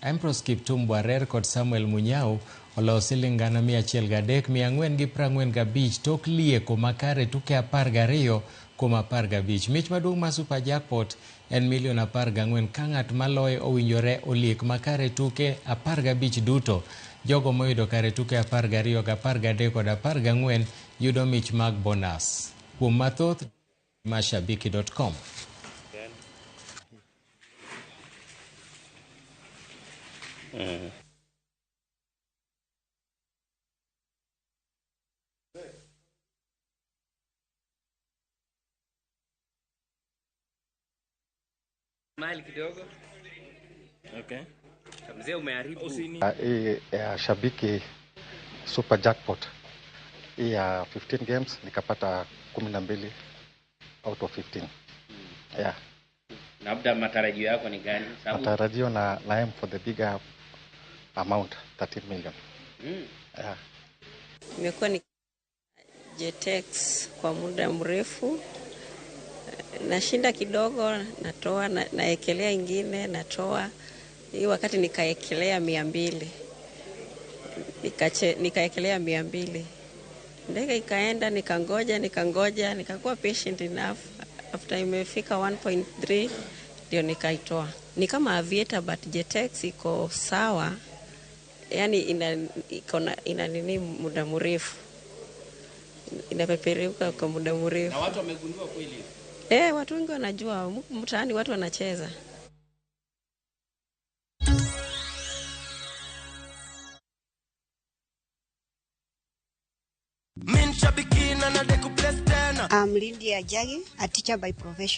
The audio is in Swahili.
Ambrose Kiptum Bwarer kod Samuel Munyao olo silingana 103,445 tok lieko makare tuke 12 kuom 15. Mich maduong' ma Super Jackpot en $14,000,000 ka ng'at maloyo owinjore oliek makare tuke 15 duto. Jogo moyudo kare tuke 12, 13 kod 14 yudo mich mag bonas. Kuom mathoth ma shabiki.com. Mali kidogo. Okay. Mzee umeharibu. Shabiki Super Jackpot. Hii ya 15 games nikapata 12 out of 15. Yeah. Labda matarajio yako ni gani? Matarajio na aim for the bigger amount, 13 million. Yeah. Nimekuwa ni JTX kwa muda mrefu. Nashinda kidogo, natoa, naekelea ingine, natoa. Hii wakati nikaekelea 200. Nikaekelea 200. Ndege ikaenda, nikangoja, nikakuwa patient enough. After imefika 1.3 ndio nikaitoa. Ni kama aviator but JTX iko sawa. Yani ina nini muda mrefu. Inapeperuka kwa muda mrefu. Na watu wamegundua kweli? Watu wengi wanajua, mtaani watu wanacheza. I'm Lindy Ajagi, a teacher by profession.